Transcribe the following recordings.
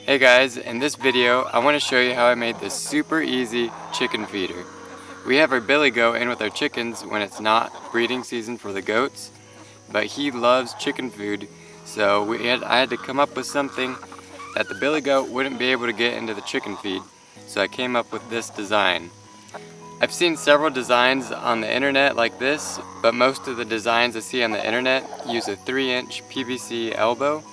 Hey guys, in this video I want to show you how I made this super easy chicken feeder. We have our billy goat in with our chickens when it's not breeding season for the goats, but he loves chicken food, so I had to come up with something that the billy goat wouldn't be able to get into the chicken feed, so I came up with this design. I've seen several designs on the internet like this, but most of the designs I see on the internet use a 3-inch PVC elbow,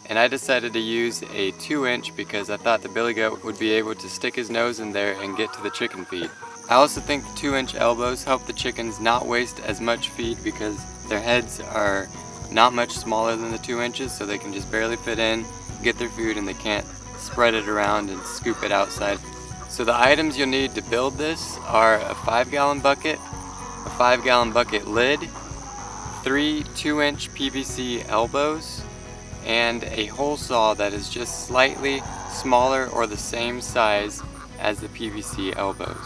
and I decided to use a 2-inch because I thought the billy goat would be able to stick his nose in there and get to the chicken feed. I also think the 2-inch elbows help the chickens not waste as much feed because their heads are not much smaller than the 2 inches, so they can just barely fit in, get their food, and they can't spread it around and scoop it outside. So the items you'll need to build this are a 5-gallon bucket, a 5-gallon bucket lid, 3 2-inch PVC elbows, and a hole saw that is just slightly smaller or the same size as the PVC elbows.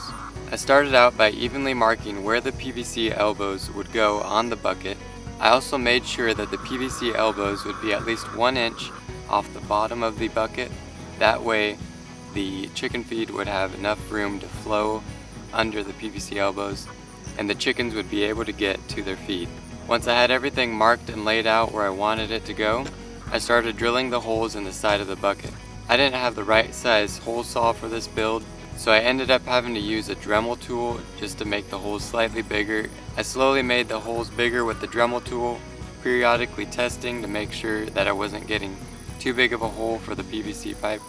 I started out by evenly marking where the PVC elbows would go on the bucket. I also made sure that the PVC elbows would be at least 1 inch off the bottom of the bucket. That way the chicken feed would have enough room to flow under the PVC elbows and the chickens would be able to get to their feed. Once I had everything marked and laid out where I wanted it to go, I started drilling the holes in the side of the bucket. I didn't have the right size hole saw for this build, so I ended up having to use a Dremel tool just to make the holes slightly bigger. I slowly made the holes bigger with the Dremel tool, periodically testing to make sure that I wasn't getting too big of a hole for the PVC pipe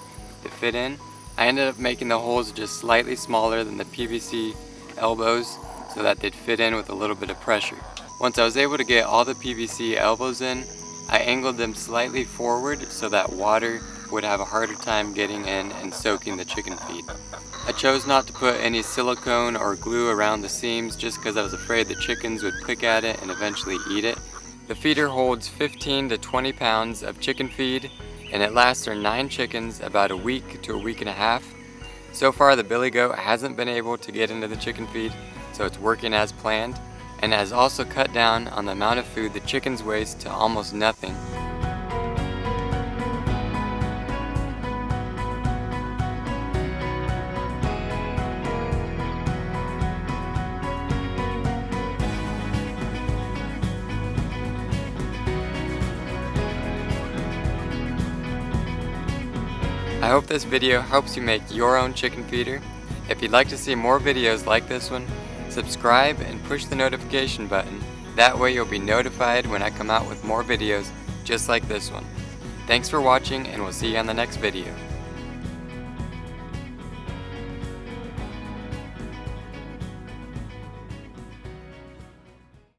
to fit in. I ended up making the holes just slightly smaller than the PVC elbows so that they'd fit in with a little bit of pressure. Once I was able to get all the PVC elbows in, I angled them slightly forward so that water would have a harder time getting in and soaking the chicken feed. I chose not to put any silicone or glue around the seams just because I was afraid the chickens would pick at it and eventually eat it. The feeder holds 15 to 20 pounds of chicken feed, and it lasts our 9 chickens about a week to a week and a half. So far the billy goat hasn't been able to get into the chicken feed, so it's working as planned, and has also cut down on the amount of food the chickens waste to almost nothing. I hope this video helps you make your own chicken feeder. If you'd like to see more videos like this one, subscribe and push the notification button. That way you'll be notified when I come out with more videos just like this one. Thanks for watching, and we'll see you on the next video.